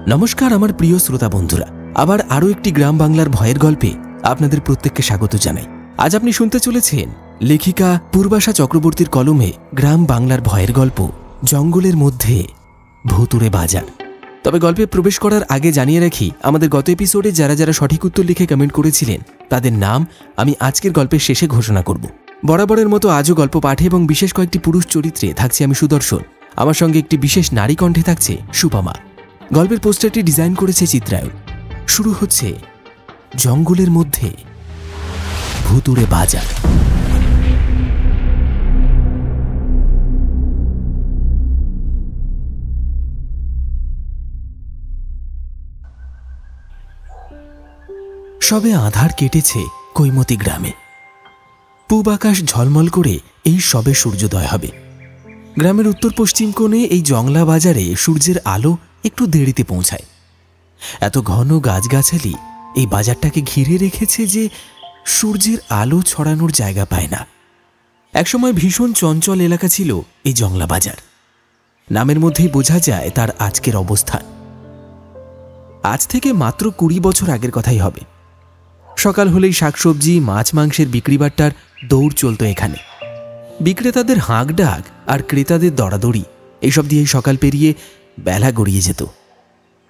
নমস্কার আমার প্রিয় শ্রোতা বন্ধুরা, আবার আরও একটি গ্রাম বাংলার ভয়ের গল্পে আপনাদের প্রত্যেককে স্বাগত জানাই। আজ আপনি শুনতে চলেছেন লেখিকা পূর্বাশা চক্রবর্তীর কলমে গ্রাম বাংলার ভয়ের গল্প জঙ্গলের মধ্যে ভুতুড়ে বাজার। তবে গল্পে প্রবেশ করার আগে জানিয়ে রাখি, আমাদের গত এপিসোডে যারা যারা সঠিক উত্তর লিখে কমেন্ট করেছিলেন তাদের নাম আমি আজকের গল্পের শেষে ঘোষণা করব। বরাবরের মতো আজও গল্প পাঠে এবং বিশেষ কয়েকটি পুরুষ চরিত্রে থাকছি আমি সুদর্শন। আমার সঙ্গে একটি বিশেষ নারী কণ্ঠে থাকছে সুপমা। গল্পের পোস্টারটি ডিজাইন করেছে চিত্রায়ন। শুরু হচ্ছে জঙ্গলের মধ্যে ভুতুড়ে বাজার। সবে আঁধার কেটেছে কৈমতি গ্রামে। পূব আকাশ ঝলমল করে এই সবে সূর্যোদয় হবে। গ্রামের উত্তর পশ্চিম কোণে এই জংলা বাজারে সূর্যের আলো একটু দেরিতে পৌঁছায়। এত ঘন গাছগাছালি এই বাজারটাকে ঘিরে রেখেছে যে সূর্যের আলো ছড়ানোর জায়গা পায় না। একসময় ভীষণ চঞ্চল এলাকা ছিল এই জংলা বাজার। নামের মধ্যেই বোঝা যায় তার আজকের অবস্থান। আজ থেকে মাত্র 20 বছর আগের কথাই হবে। সকাল হলেই শাকসবজি মাছ মাংসের বিক্রিবাট্টার দৌড় চলত এখানে। বিক্রেতাদের হাঁক ডাক আর ক্রেতাদের দরাদরি এইসব দিয়েই সকাল পেরিয়ে বেলা গড়িয়ে যেত।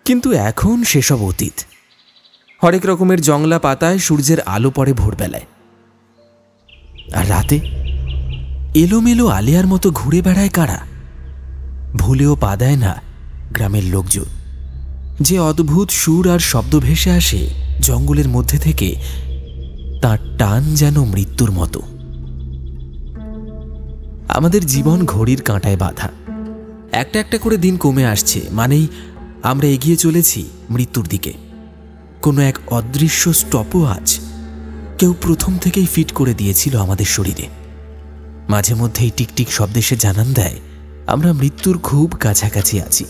কিন্তু এখন সেসব অতীত। হরেক রকমের জংলা পাতায় সূর্যের আলো পড়ে ভোরবেলায়। আর রাতে এলোমেলো আলিয়ার মতো ঘুরে বেড়ায় কারা? ভুলেও পা দেয় না গ্রামের লোকজন। যে অদ্ভুত সুর আর শব্দ ভেসে আসে জঙ্গলের মধ্যে থেকে, তার টান যেন মৃত্যুর মতো। আমাদের জীবন ঘড়ির কাঁটায় বাঁধা। একটা একটা করে দিন কমে আসছে, মানেই আমরা এগিয়ে চলেছি মৃত্যুর দিকে। কোনো এক অদৃশ্য স্টপওয়াচ কেউ প্রথম থেকেই ফিট করে দিয়েছিল আমাদের শরীরে। মাঝে মধ্যেই টিকটিক শব্দে সে জানান দেয় আমরা মৃত্যুর খুব কাছাকাছি আছি।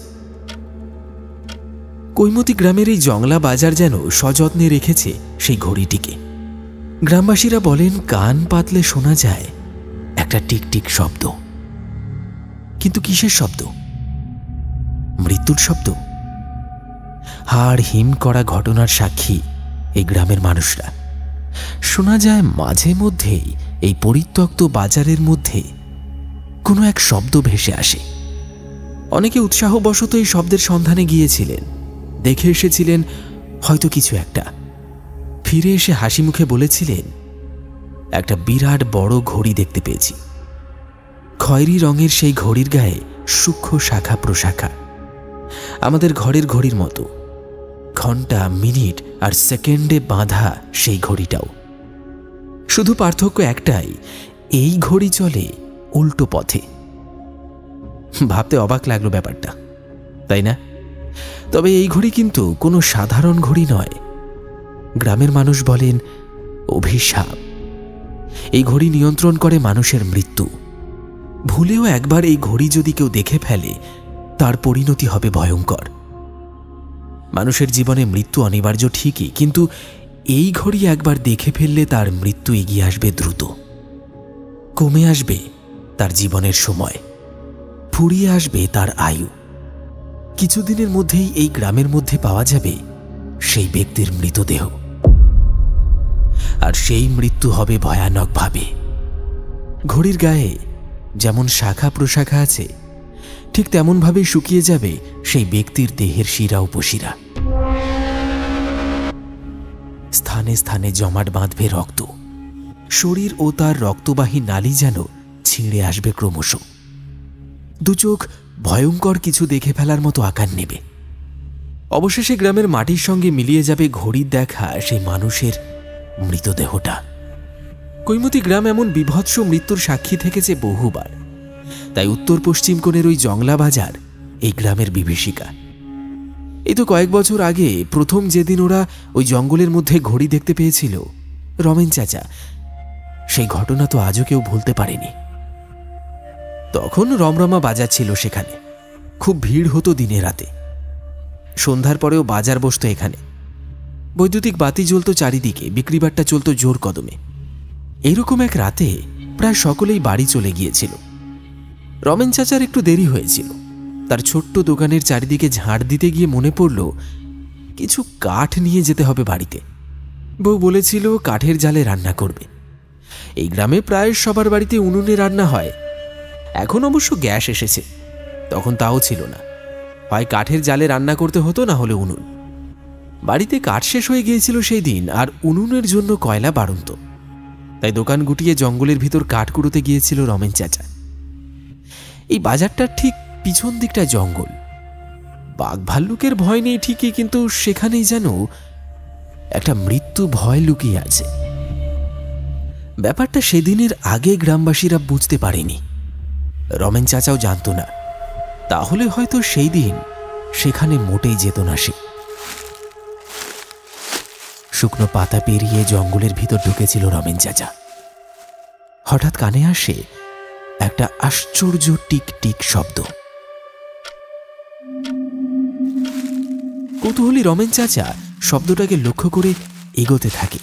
কৈমতি গ্রামের এই জংলা বাজার যেন সযত্নে রেখেছে সেই ঘড়িটিকে। গ্রামবাসীরা বলেন কান পাতলে শোনা যায় একটা টিকটিক শব্দ। কিন্তু কিসের শব্দ? মৃত্যুর শব্দ। হাড় হিম করা ঘটনার সাক্ষী এই গ্রামের মানুষরা। শোনা যায় মাঝে মধ্যেই এই পরিত্যক্ত বাজারের মধ্যে কোনো এক শব্দ ভেসে আসে। অনেকে উৎসাহবশত এই শব্দের সন্ধানে গিয়েছিলেন, দেখে এসেছিলেন হয়তো কিছু একটা। ফিরে এসে হাসি মুখে বলেছিলেন একটা বিরাট বড় ঘড়ি দেখতে পেয়েছি। খয়েরি রঙের সেই ঘড়ির গায়ে সূক্ষ্ম শাখা প্রশাখা, আমাদের ঘরের ঘড়ির মতো। ঘন্টা মিনিট আর সেকেন্ডে বাঁধা সেই ঘড়িটাও। শুধু পার্থক্য একটাই, এই ঘড়ি চলে উল্টো পথে। ভাবতে অবাক লাগলো ব্যাপারটা, তাই না? তবে এই ঘড়ি কিন্তু কোনো সাধারণ ঘড়ি নয়। গ্রামের মানুষ বলেন অভিশাপ। এই ঘড়ি নিয়ন্ত্রণ করে মানুষের মৃত্যু। ভুলেও একবার এই ঘড়ি যদি কেউ দেখে ফেলে, তার পরিণতি হবে ভয়ঙ্কর। মানুষের জীবনে মৃত্যু অনিবার্য ঠিকই, কিন্তু এই ঘড়ি একবার দেখে ফেললে তার মৃত্যু এগিয়ে আসবে দ্রুত। কমে আসবে তার জীবনের সময়, ফুরিয়ে আসবে তার আয়ু। কিছুদিনের মধ্যেই এই গ্রামের মধ্যে পাওয়া যাবে সেই ব্যক্তির মৃতদেহ। আর সেই মৃত্যু হবে ভয়ানকভাবে। ঘড়ির গায়ে যেমন শাখা প্রশাখা আছে, ঠিক তেমনভাবেই শুকিয়ে যাবে সেই ব্যক্তির দেহের শিরা উপশিরা। স্থানে স্থানে জমাট বাঁধবে রক্ত। শরীর ও তার রক্তবাহী নালী যেন ছিঁড়ে আসবে ক্রমশ। দুচোখ ভয়ঙ্কর কিছু দেখে ফেলার মতো আকার নেবে। অবশেষে গ্রামের মাটির সঙ্গে মিলিয়ে যাবে ঘড়ির দেখা সেই মানুষের মৃতদেহটা। কৈমতি গ্রাম এমন বিভৎস মৃত্যুর সাক্ষী থেকেছে বহুবার। তাই উত্তর পশ্চিম কোণের ওই জংলা বাজার এই গ্রামের বিভীষিকা। এই তো কয়েক বছর আগে প্রথম যেদিন ওরা ওই জঙ্গলের মধ্যে ঘড়ি দেখতে পেয়েছিল, রমেন চাচা, সেই ঘটনা তো আজও কেউ ভুলতে পারেনি। তখন রমরমা বাজার ছিল সেখানে। খুব ভিড় হতো দিনে রাতে। সন্ধ্যার পরেও বাজার বসতো এখানে। বৈদ্যুতিক বাতি জ্বলত চারিদিকে, বিক্রিবাট্টা চলত জোর কদমে। এইরকম এক রাতে প্রায় সকলেই বাড়ি চলে গিয়েছিল। রমেন চাচার একটু দেরি হয়েছিল, তার ছোট্ট দোকানের চারিদিকে ঝাড় দিতে গিয়ে মনে পড়ল কিছু কাঠ নিয়ে যেতে হবে বাড়িতে। বউ বলেছিল কাঠের জালে রান্না করবে। এই গ্রামে প্রায় সবার বাড়িতে উনুনে রান্না হয়। এখন অবশ্য গ্যাস এসেছে, তখন তাও ছিল না। হয় কাঠের জালে রান্না করতে হতো, না হলে উনুন। বাড়িতে কাঠ শেষ হয়ে গিয়েছিল সেই দিন, আর উনুনের জন্য কয়লা বাড়ন্ত। তাই দোকান গুটিয়ে জঙ্গলের ভিতর কাঠ কুড়োতে গিয়েছিল রমেন চাচা। এই বাজারটার ঠিক পিছন দিকটা জঙ্গল। বাঘ ভাল্লুকের ভয় নেই ঠিকই, কিন্তু সেখানেই যেন একটা মৃত্যু ভয় লুকিয়ে আছে। ব্যাপারটা সেদিনের আগে গ্রামবাসীরা বুঝতে পারেনি, রমেন চাচাও জানত না। তাহলে হয়তো সেই দিন সেখানে মোটেই যেত না সে। শুকনো পাতা পেরিয়ে জঙ্গলের ভিতর ঢুকেছিল রমেন চাচা। হঠাৎ কানে আসে একটা আশ্চর্য টিক টিক শব্দ। কৌতূহলী রমেন চাচা শব্দটাকে লক্ষ্য করে এগোতে থাকে,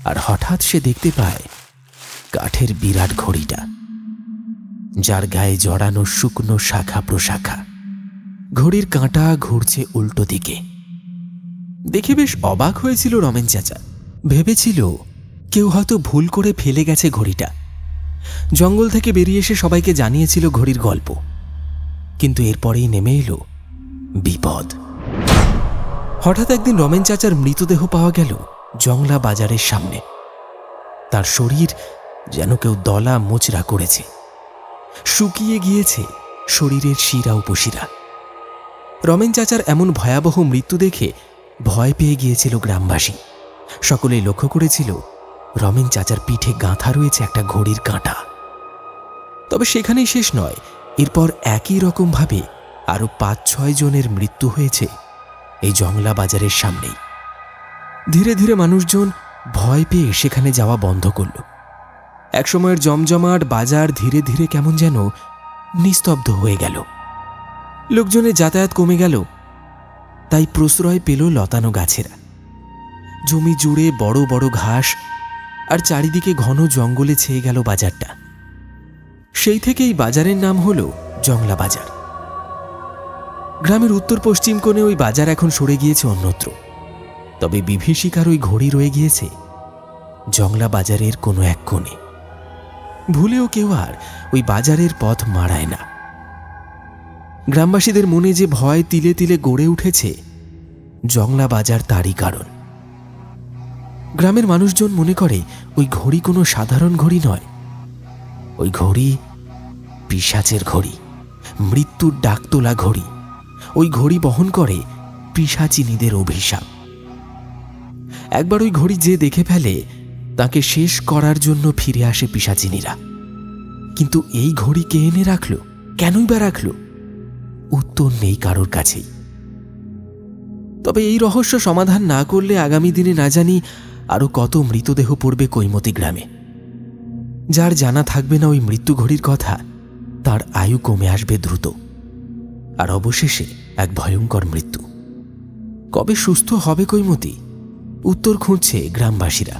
আর হঠাৎ সে দেখতে পায় কাঠের বিরাট ঘড়িটা, যার গায়ে জড়ানো শুকনো শাখা প্রশাখা। ঘড়ির কাঁটা ঘুরছে উল্টো দিকে। দেখে বেশ অবাক হয়েছিল রমেন চাচা। ভেবেছিল কেউ হয়তো ভুল করে ফেলে গেছে ঘড়িটা। জঙ্গল থেকে বেরিয়ে এসে সবাইকে জানিয়েছিল ঘড়ির গল্প। কিন্তু এরপরেই নেমে এলো বিপদ। হঠাৎ একদিন রমেন চাচার মৃতদেহ পাওয়া গেল জংলা বাজারের সামনে। তার শরীর যেন কেউ দলা মোচড়া করেছে। শুকিয়ে গিয়েছে শরীরের শিরা উপশিরা। রমেন চাচার এমন ভয়াবহ মৃত্যু দেখে ভয় পেয়ে গিয়েছিল গ্রামবাসী। সকলেই লক্ষ্য করেছিল রমেন চাচার পিঠে গাঁথা রয়েছে একটা ঘড়ির কাঁটা। তবে সেখানেই শেষ নয়। এরপর একই রকমভাবে আরো ৫-৬ জনের মৃত্যু হয়েছে এই জংলা বাজারের সামনেই। ধীরে ধীরে মানুষজন ভয় পেয়ে সেখানে যাওয়া বন্ধ করল। একসময়ের জমজমাট বাজার ধীরে ধীরে কেমন যেন নিস্তব্ধ হয়ে গেল। লোকজনের যাতায়াত কমে গেল। তাই প্রশ্রয় পেল লতানো গাছেরা। জমি জুড়ে বড় বড় ঘাস, আর চারিদিকে ঘন জঙ্গলে ছেয়ে গেল বাজারটা। সেই থেকেই বাজারের নাম হল জংলা বাজার। গ্রামের উত্তর পশ্চিম কোণে ওই বাজার এখন সরে গিয়েছে অন্যত্র। তবে বিভীষিকার ওই ঘড়ি রয়ে গিয়েছে জংলা বাজারের কোনো এক কোণে। ভুলেও কেউ আর ওই বাজারের পথ মাড়ায় না। গ্রামবাসীদের মনে যে ভয় তিলে তিলে গড়ে উঠেছে, জংলা বাজার তারই কারণ। গ্রামের মানুষজন মনে করে ওই ঘড়ি কোনো সাধারণ ঘড়ি নয়। ওই ঘড়ি পিশাচের ঘড়ি, মৃত্যুর ডাকতোলা ঘড়ি। ওই ঘড়ি বহন করে পিশাচিনীদের অভিশাপ। একবার ওই ঘড়ি যে দেখে ফেলে, তাকে শেষ করার জন্য ফিরে আসে পিশাচিনীরা। কিন্তু এই ঘড়ি কে এনে রাখল, কেনই বা রাখল, উত্তর নেই কারোর কাছেই। তবে এই রহস্য সমাধান না করলে আগামী দিনে না জানি আরো কত মৃতদেহ পড়বে কৈমতি গ্রামে। যার জানা থাকবে না ওই মৃত্যু ঘড়ির কথা, তার আয়ু কমে আসবে দ্রুত, আর অবশেষে এক ভয়ঙ্কর মৃত্যু। কবে সুস্থ হবে কৈমতি, উত্তর খুঁজছে গ্রামবাসীরা।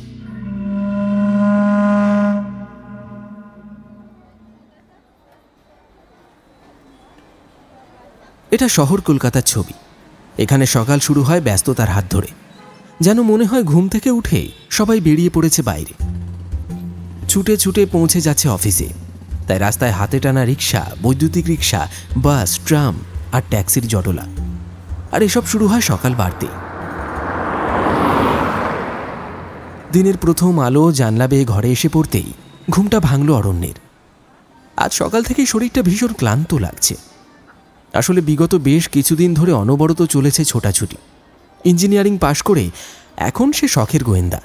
এটা শহর কলকাতার ছবি। এখানে সকাল শুরু হয় ব্যস্ততার হাত ধরে। যেন মনে হয় ঘুম থেকে উঠে সবাই বেরিয়ে পড়েছে বাইরে, ছুটে ছুটে পৌঁছে যাচ্ছে অফিসে। তাই রাস্তায় হাতে টানা রিক্সা, বৈদ্যুতিক রিক্সা, বাস, ট্রাম আর ট্যাক্সির জটলা। আর এসব শুরু হয় সকাল বাড়তে। দিনের প্রথম আলো জানলা বেয়ে ঘরে এসে পড়তেই ঘুমটা ভাঙল অরণ্যের। আজ সকাল থেকেই শরীরটা ভীষণ ক্লান্ত লাগছে। আসলে বিগত বেশ কিছুদিন ধরে অনবরত চলেছে ছোটাছুটি। ইঞ্জিনিয়ারিং পাশ করে এখন সে শখের গোয়েন্দা।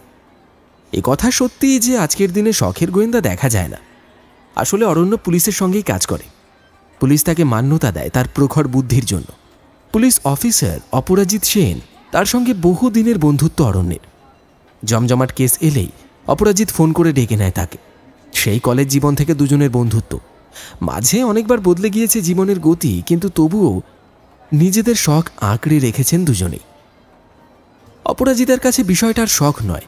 এ কথা সত্যি যে আজকের দিনে শখের গোয়েন্দা দেখা যায় না। আসলে অরণ্য পুলিশের সঙ্গেই কাজ করে। পুলিশ তাকে মান্যতা দেয় তার প্রখর বুদ্ধির জন্য। পুলিশ অফিসার অপরাজিৎ সেন, তার সঙ্গে বহু দিনের বন্ধুত্ব অরণ্যের। জমজমাট কেস এলেই অপরাজিৎ ফোন করে ডেকে নেয় তাকে। সেই কলেজ জীবন থেকে দুজনের বন্ধুত্ব। মাঝে অনেকবার বদলে গিয়েছে জীবনের গতি, কিন্তু তবুও নিজেদের শখ আঁকড়ে রেখেছেন দুজনেই। অপরাজিতের কাছে বিষয়টার শখ নয়।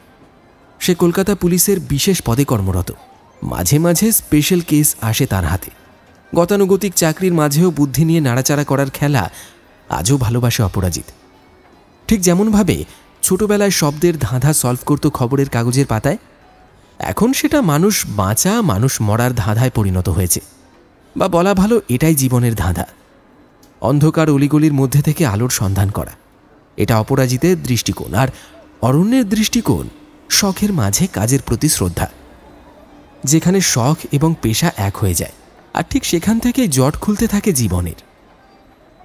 সে কলকাতা পুলিশের বিশেষ পদে কর্মরত। মাঝে মাঝে স্পেশাল কেস আসে তার হাতে। গতানুগতিক চাকরির মাঝেও বুদ্ধি নিয়ে নাড়াচাড়া করার খেলা আজও ভালোবাসে অপরাজিত। ঠিক যেমনভাবে ছোটবেলায় শব্দের ধাঁধা সলভ করত খবরের কাগজের পাতায়, এখন সেটা মানুষ বাঁচা মানুষ মরার ধাঁধায় পরিণত হয়েছে। বা বলা ভালো, এটাই জীবনের ধাঁধা। অন্ধকার অলিগলির মধ্যে থেকে আলোর সন্ধান করা, এটা অপরাজিতের দৃষ্টিকোণ। আর অরণ্যের দৃষ্টিকোণ শখের মাঝে কাজের প্রতি শ্রদ্ধা, যেখানে শখ এবং পেশা এক হয়ে যায়। আর ঠিক সেখান থেকেই জট খুলতে থাকে জীবনের।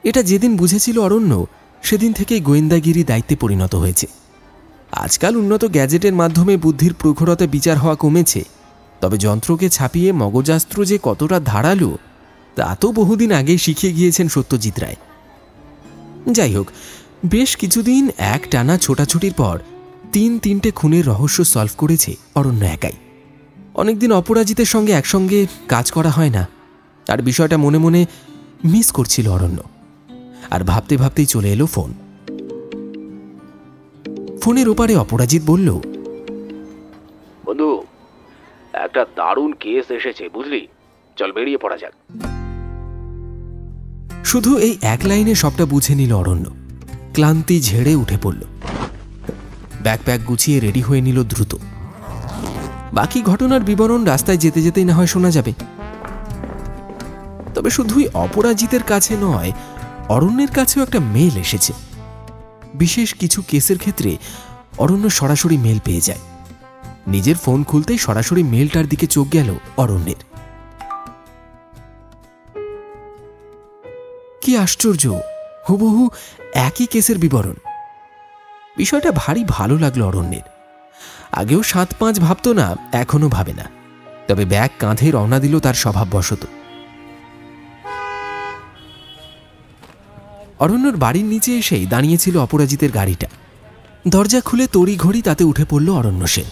এটা যেদিন বুঝেছিল অরণ্য, সেদিন থেকেই গোয়েন্দাগিরি দায়িত্বে পরিণত হয়েছে। আজকাল উন্নত গ্যাজেটের মাধ্যমে বুদ্ধির প্রখরতা বিচার হওয়া কমেছে, তবে যন্ত্রকে ছাপিয়ে মগজাস্ত্র যে কতটা ধারালো তা তো বহুদিন আগেই শিখিয়ে গিয়েছেন সত্যজিৎ রায়। যাই হোক, বেশ কিছুদিন এক টানা ছোটাছুটির পর 3-3টে খুনের রহস্য সলভ করেছে অরণ্য একাই। অনেকদিন অপরাজিতের সঙ্গে একসঙ্গে কাজ করা হয় না, আর বিষয়টা মনে মনে মিস করছিল অরণ্য। আর ভাবতে ভাবতেই চলে এলো ফোন। ফোনের ওপারে অপরাজিত বলল, বন্ধু, একটা দারুণ কেস এসেছে বুঝলি, চল বেরিয়ে পড়া যাক। শুধু এই এক লাইনে সবটা বুঝে নিল অরণ্য। ক্লান্তি ঝেড়ে উঠে পড়ল, ব্যাকপ্যাক গুছিয়ে রেডি হয়ে নিল দ্রুত। বাকি ঘটনার বিবরণ রাস্তায় যেতে যেতেই না হয় শোনা যাবে। তবে শুধুই অপরাজিতের কাছে নয়, অরণ্যের কাছেও একটা মেল এসেছে। বিশেষ কিছু কেসের ক্ষেত্রে অরণ্য সরাসরি মেল পেয়ে যায়। নিজের ফোন খুলতেই সরাসরি মেলটার দিকে চোখ গেল অরণ্যের। কি আশ্চর্য, হুবহু একই কেসের বিবরণ। বিষয়টা ভারী ভালো লাগলো অরণ্যের। আগেও 7-5 ভাবত না, এখনো ভাবে না, তবে ব্যাগ কাঁধে রওনা দিল তার স্বভাববশত। অরণ্যর বাড়ির নিচে এসেই দাঁড়িয়েছিল অপরাজিতের গাড়িটা। দরজা খুলে তড়িঘড়ি তাতে উঠে পড়ল অরণ্য সেন।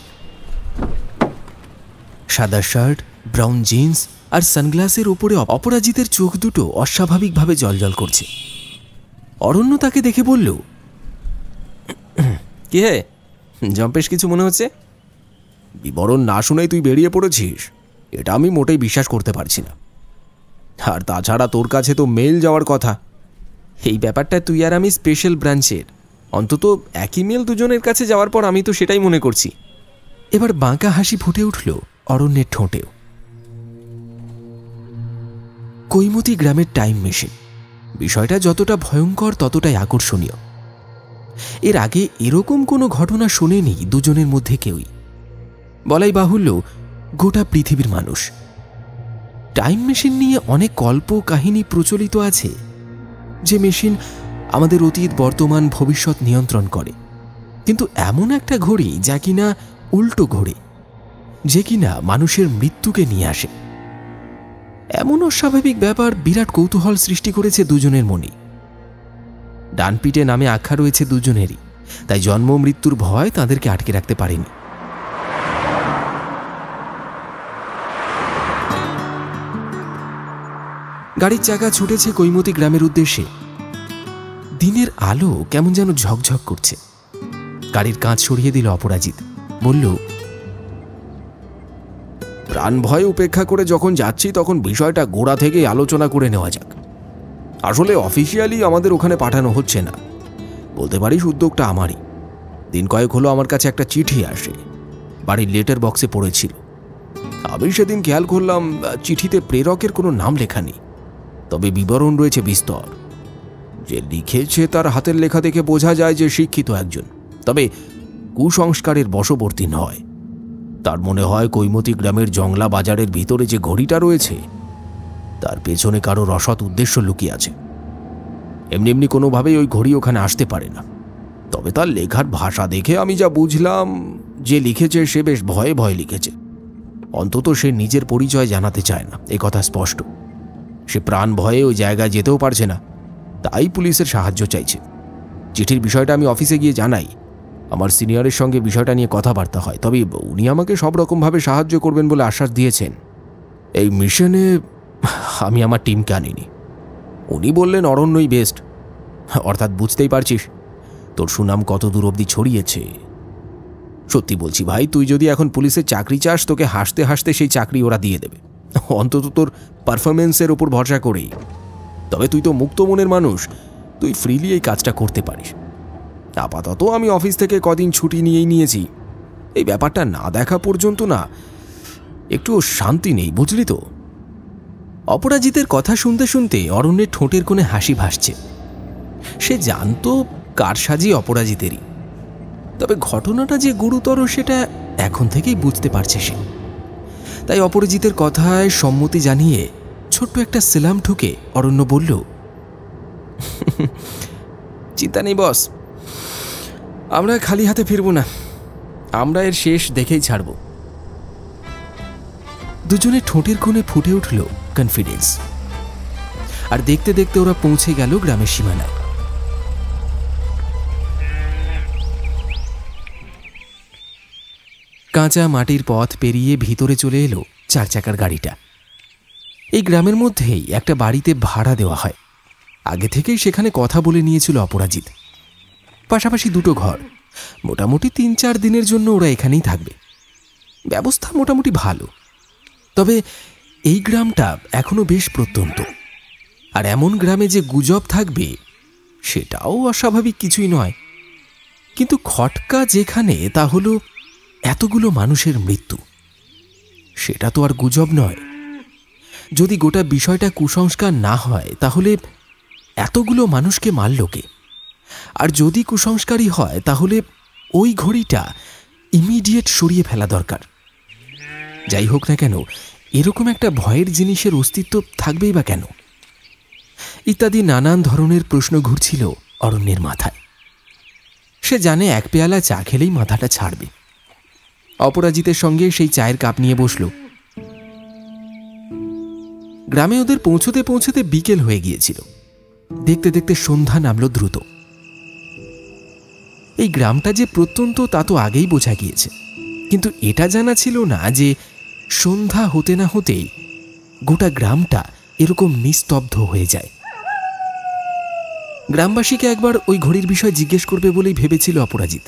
সাদা শার্ট, ব্রাউন জিন্স আর সানগ্লাসের ওপরে অপরাজিতের চোখ দুটো অস্বাভাবিকভাবে জ্বলজ্বল করছে। অরণ্য তাকে দেখে বলল, কি হে, জম্পেশ কিছু মনে হচ্ছে? বিবরণ না শুনেই তুই বেরিয়ে পড়েছিস, এটা আমি মোটেই বিশ্বাস করতে পারছি না। আর তাছাড়া তোর কাছে তো মেল যাওয়ার কথা। এই ব্যাপারটা তুই আর আমি স্পেশাল ব্রাঞ্চের, অন্তত একই মেল দুজনের কাছে যাওয়ার পর আমি তো সেটাই মনে করছি। এবার বাঁকা হাসি ফুটে উঠল অরণ্যের ঠোঁটেও। কৈমতি গ্রামের টাইম মেশিন, বিষয়টা যতটা ভয়ঙ্কর ততটাই আকর্ষণীয়। এর আগে এরকম কোনো ঘটনা শোনেনি দুজনের মধ্যে কেউই, বলাই বাহুল্য গোটা পৃথিবীর মানুষ। টাইম মেশিন নিয়ে অনেক গল্প কাহিনী প্রচলিত আছে, যে মেশিন আমাদের অতীত, বর্তমান, ভবিষ্যৎ নিয়ন্ত্রণ করে। কিন্তু এমন একটা ঘড়ি যা কিনা উল্টো ঘড়ি, যে কিনা মানুষের মৃত্যুকে নিয়ে আসে, এমন অস্বাভাবিক ব্যাপার বিরাট কৌতূহল সৃষ্টি করেছে দুজনের মনে। ডানপিটে নামে আখ্যা রয়েছে দুজনেরই, তাই জন্ম মৃত্যুর ভয় তাদেরকে আটকে রাখতে পারেনি। গাড়ির চাকা ছুটেছে কৈমতি গ্রামের উদ্দেশ্যে। দিনের আলো কেমন যেন ঝকঝক করছে। গাড়ির কাঁচ সরিয়ে দিল অপরাজিত, বলল, প্রাণ ভয় উপেক্ষা করে যখন যাচ্ছি তখন বিষয়টা গোড়া থেকে আলোচনা করে নেওয়া যাক। আসলে অফিসিয়ালি আমাদের ওখানে পাঠানো হচ্ছে না, বলতে পারিস উদ্যোগটা আমারই। দিন কয়েক হলো আমার কাছে একটা চিঠি আসে, বাড়ির লেটার বক্সে পড়েছিল। আমি সেদিন খেয়াল করলাম চিঠিতে প্রেরকের কোনো নাম লেখা নেই, তবে বিবরণ রয়েছে বিস্তর। যে লিখেছে তার হাতের লেখা দেখে বোঝা যায় যে শিক্ষিত একজন, তবে কুসংস্কারের বশবর্তী নয়। তার মনে হয় কৈমতি গ্রামের জংলা বাজারের ভিতরে যে ঘড়িটা রয়েছে তার পেছনে কারো রসৎ উদ্দেশ্য লুকিয়ে আছে। এমনি এমনি কোনোভাবেই ওই ঘড়ি ওখানে আসতে পারে না। তবে তার লেখার ভাষা দেখে আমি যা বুঝলাম, যে লিখেছে সে বেশ ভয়ে ভয়ে লিখেছে। অন্তত সে নিজের পরিচয় জানাতে চায় না, এ কথা স্পষ্ট। সে প্রাণ ভয়ে ওই জায়গায় যেতেও পারছে না, তাই পুলিশের সাহায্য চাইছে। চিঠির বিষয়টা আমি অফিসে গিয়ে জানাই। আমার সিনিয়রের সঙ্গে বিষয়টা নিয়ে কথাবার্তা হয়, তবে উনি আমাকে সব রকমভাবে সাহায্য করবেন বলে আশ্বাস দিয়েছেন। এই মিশনে আমি আমার টিমকে আনিনি। উনি বললেন অরণ্যই বেস্ট। অর্থাৎ বুঝতেই পারছিস তোর সুনাম কত দূর অবধি ছড়িয়েছে। সত্যি বলছি ভাই, তুই যদি এখন পুলিশের চাকরি চাস, তোকে হাসতে হাসতে সেই চাকরি ওরা দিয়ে দেবে। অন্তত তোর পারফরমেন্সের ওপর ভরসা করেই। তবে তুই তো মুক্ত মনের মানুষ, তুই ফ্রিলি এই কাজটা করতে পারিস। আপাতত আমি অফিস থেকে কদিন ছুটি নিয়েই নিয়েছি। এই ব্যাপারটা না দেখা পর্যন্ত না একটু শান্তি নেই, বুঝলি তো। অপরাজিতের কথা শুনতে শুনতে অরণ্যের ঠোঁটের কোণে হাসি ভাসছে। সে জানত কারসাজি অপরাজিতেরই, তবে ঘটনাটা যে গুরুতর সেটা এখন থেকেই বুঝতে পারছে সে। তাই অপরাজিতের কথায় সম্মতি জানিয়ে ছোট্ট একটা সেলাম ঠুকে অরণ্য বলল, চিন্তা নেই বস, আমরা খালি হাতে ফিরব না, আমরা এর শেষ দেখেই ছাড়ব। দুজনে ঠোঁটের কোণে ফুটে উঠল কনফিডেন্স। আর দেখতে দেখতে ওরা পৌঁছে গেল গ্রামের সীমানায়। কাঁচা মাটির পথ পেরিয়ে ভিতরে চলে এলো 4 চাকার গাড়িটা। এই গ্রামের মধ্যেই একটা বাড়িতে ভাড়া দেওয়া হয়। আগে থেকেই সেখানে কথা বলে নিয়েছিল অপরাজিত। পাশাপাশি 2টো ঘর, মোটামুটি 3-4 দিনের জন্য ওরা এখানেই থাকবে। ব্যবস্থা মোটামুটি ভালো, তবে এই গ্রামটা এখনো বেশ প্রত্যন্ত। আর এমন গ্রামে যে গুজব থাকবে সেটাও অস্বাভাবিক কিছুই নয়। কিন্তু খটকা যেখানে তা হলো এতগুলো মানুষের মৃত্যু। সেটা তো আর গুজব নয়। যদি গোটা বিষয়টা কুসংস্কার না হয় তাহলে এতগুলো মানুষকে মারল কে? আর যদি কুসংস্কারই হয় তাহলে ওই ঘড়িটা ইমিডিয়েট সরিয়ে ফেলা দরকার। যাই হোক না কেন, এরকম একটা ভয়ের জিনিসের অস্তিত্ব থাকবেই বা কেন? ইত্যাদি নানান ধরনের প্রশ্ন ঘুরছিল অরণ্যের মাথায়। সে জানে 1 পেয়ালা চা খেলেই মাথাটা ছাড়বে। অপরাজিতের সঙ্গে সেই চায়ের কাপ নিয়ে বসল। গ্রামে ওদের পৌঁছতে পৌঁছতে বিকেল হয়ে গিয়েছিল। দেখতে দেখতে সন্ধ্যা নামল দ্রুত। এই গ্রামটা যে প্রত্যন্ত তা তো আগেই বোঝা গিয়েছে, কিন্তু এটা জানা ছিল না যে সন্ধ্যা হতে না হতেই গোটা গ্রামটা এরকম নিস্তব্ধ হয়ে যায়। গ্রামবাসীকে একবার ওই ঘড়ির বিষয় জিজ্ঞেস করবে বলেই ভেবেছিল অপরাজিত,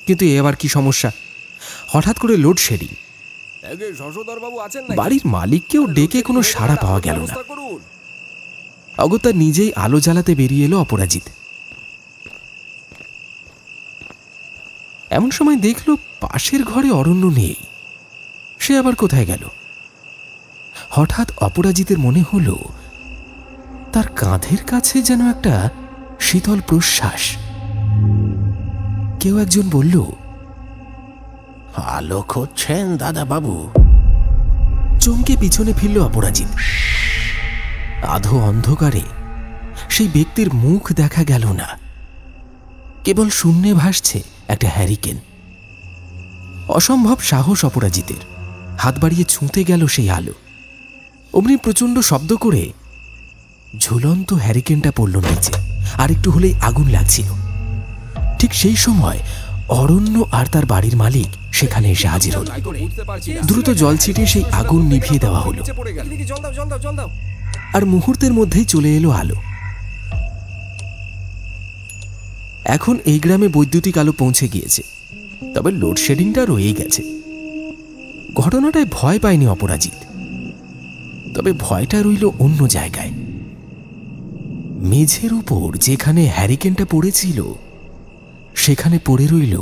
কিন্তু এবার কি সমস্যা? হঠাৎ করে লোডশেডিং। বাড়ির মালিককেও ডেকে কোনো সাড়া পাওয়া গেল না। অগত্যা নিজেই আলো জ্বালাতে বেরিয়ে এলো অপরাজিত। এমন সময় দেখল পাশের ঘরে অরণ্য নেই। সে আবার কোথায় গেল? হঠাৎ অপরাজিতের মনে হল তার কাঁধের কাছে যেন একটা শীতল প্রশ্বাস। কেউ একজন বলল, আলো খুঁজছেন দাদা বাবু? চমকে পিছনে ফিরল অপরাজিত। আধো অন্ধকারে সেই ব্যক্তির মুখ দেখা গেল না, কেবল শূন্যে ভাসছে একটা হ্যারিকেন। অসম্ভব সাহস অপরাজিতের। হাত বাড়িয়ে ছুঁতে গেল সেই আলো। অমনি প্রচণ্ড শব্দ করে ঝুলন্ত হ্যারিকেনটা পড়ল নিচে। আর একটু হলেই আগুন লাগছিল। ঠিক সেই সময় অরণ্য আর তার বাড়ির মালিক সেখানে এসে হাজির হল। দ্রুত জল ছিটিয়ে সেই আগুন নিভিয়ে দেওয়া হলো। আর মুহূর্তের মধ্যেই চলে এলো আলো। এখন এই গ্রামে বৈদ্যুতিক আলো পৌঁছে গিয়েছে, তবে লোডশেডিংটা রয়েই গেছে। ঘটনাটায় ভয় পায়নি অপরাজিত, তবে ভয়টা রইল অন্য জায়গায়। মেঝের উপর যেখানে হ্যারিকেনটা পড়েছিল সেখানে পড়ে রইল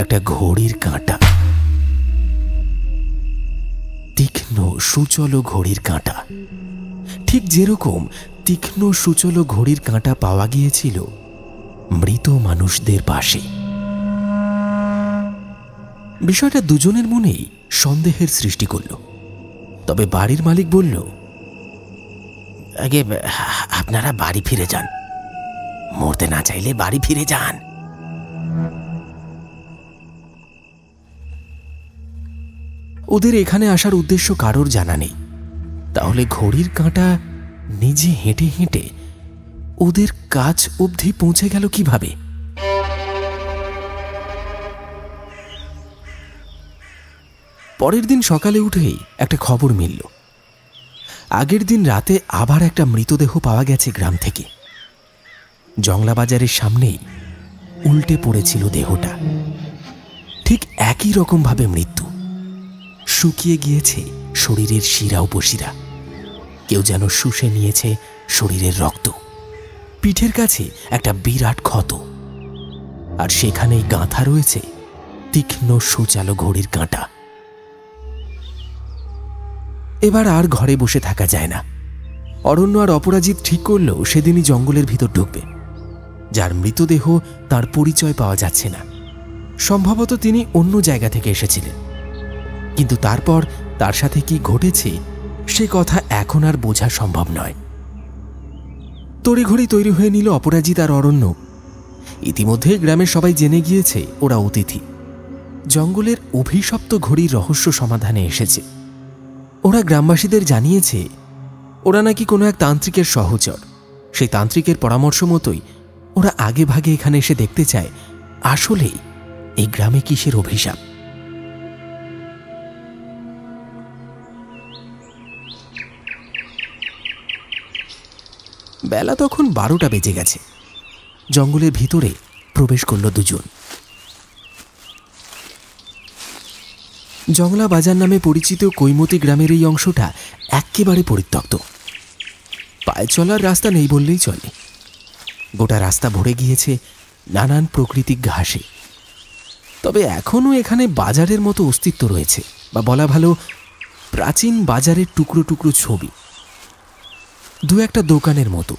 একটা ঘড়ির কাঁটা। তীক্ষ্ণ সুচল ঘড়ির কাঁটা, ঠিক যেরকম তীক্ষ্ণ সুচল ঘড়ির কাঁটা পাওয়া গিয়েছিল মৃত মানুষদের পাশে। বিষয়টা দুজনের মনেই সন্দেহের সৃষ্টি করল। তবে বাড়ির মালিক বলল, আগে আপনারা বাড়ি ফিরে যান, মরতে না চাইলে বাড়ি ফিরে যান। ওদের এখানে আসার উদ্দেশ্য কারোর জানা নেই। তাহলে ঘড়ির কাঁটা নিজে হেঁটে হেঁটে ওদের কাছ অবধি পৌঁছে গেল কিভাবে? পরের দিন সকালে উঠেই একটা খবর মিলল। আগের দিন রাতে আবার একটা মৃতদেহ পাওয়া গেছে গ্রাম থেকে। জংলা বাজারের সামনেই উল্টে পড়েছিল দেহটা। ঠিক একই রকম ভাবে মৃত্যু, শুকিয়ে গিয়েছে শরীরের শিরা উপশিরা। কেউ যেন শুষে নিয়েছে শরীরের রক্ত। পিঠের কাছে একটা বিরাট ক্ষত, আর সেখানেই গাঁথা রয়েছে তীক্ষ্ণ সুচালো ঘড়ির কাঁটা। এবার আর ঘরে বসে থাকা যায় না। অরণ্য আর অপরাজিত ঠিক করলেও সেদিনই জঙ্গলের ভিতর ঢুকবে। যার মৃতদেহ তার পরিচয় পাওয়া যাচ্ছে না, সম্ভবত তিনি অন্য জায়গা থেকে এসেছিলেন। কিন্তু তারপর তার সাথে কি ঘটেছে সে কথা এখন আর বোঝা সম্ভব নয়। তড়িঘড়ি তৈরি হয়ে নিল অপরাজিত আর অরণ্য। ইতিমধ্যে গ্রামের সবাই জেনে গিয়েছে ওরা অতিথি। জঙ্গলের অভিশপ্ত ঘড়ির রহস্য সমাধানে এসেছে। ওরা গ্রামবাসীদের জানিয়েছে ওরা নাকি কোনো এক তান্ত্রিকের সহচর। সেই তান্ত্রিকের পরামর্শ মতোই ওরা আগে ভাগে এখানে এসে দেখতে চায় আসলেই এই গ্রামে কিসের অভিশাপ। বেলা তখন 12টা বেজে গেছে। জঙ্গলের ভিতরে প্রবেশ করল দুজন। জংলা বাজার নামে পরিচিত কৈমতি গ্রামের এই অংশটা একেবারে পরিত্যক্ত। পায়ে চলার রাস্তা নেই বললেই চলে। গোটা রাস্তা ভরে গিয়েছে নানান প্রাকৃতিক ঘাসে। তবে এখনও এখানে বাজারের মতো অস্তিত্ব রয়েছে, বা বলা ভালো প্রাচীন বাজারের টুকরো টুকরো ছবি। দু একটা দোকানের মতো,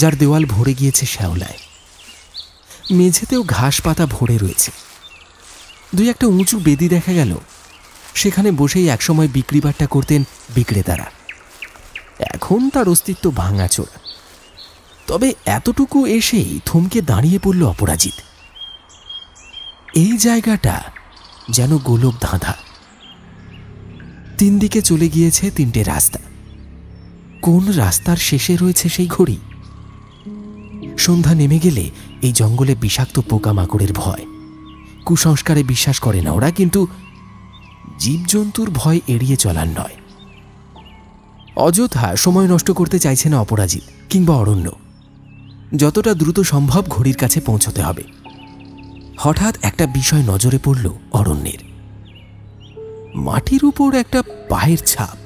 যার দেওয়াল ভরে গিয়েছে শ্যাওলায়। মেঝেতেও ঘাস পাতা ভরে রয়েছে। দুই একটা উঁচু বেদি দেখা গেল, সেখানে বসেই একসময় বিক্রিবাট্টা করতেন বিক্রেতারা। এখন তার অস্তিত্ব ভাঙাচোরা। তবে এতটুকু এসেই থমকে দাঁড়িয়ে পড়ল অপরাজিত। এই জায়গাটা যেন গোলক ধাঁধা। 3 দিকে চলে গিয়েছে 3টে রাস্তা। কোন রাস্তার শেষে রয়েছে সেই ঘড়ি? সন্ধ্যা নেমে গেলে এই জঙ্গলে বিষাক্ত পোকামাকড়ের ভয়। কুসংস্কারে বিশ্বাস করে না ওরা, কিন্তু জীবজন্তুর ভয় এড়িয়ে চলার নয়। অযথা সময় নষ্ট করতে চাইছে না অপরাজিত কিংবা অরণ্য। যতটা দ্রুত সম্ভব ঘড়ির কাছে পৌঁছতে হবে। হঠাৎ একটা বিষয় নজরে পড়ল অরণ্যের। মাটির উপর একটা পায়ের ছাপ।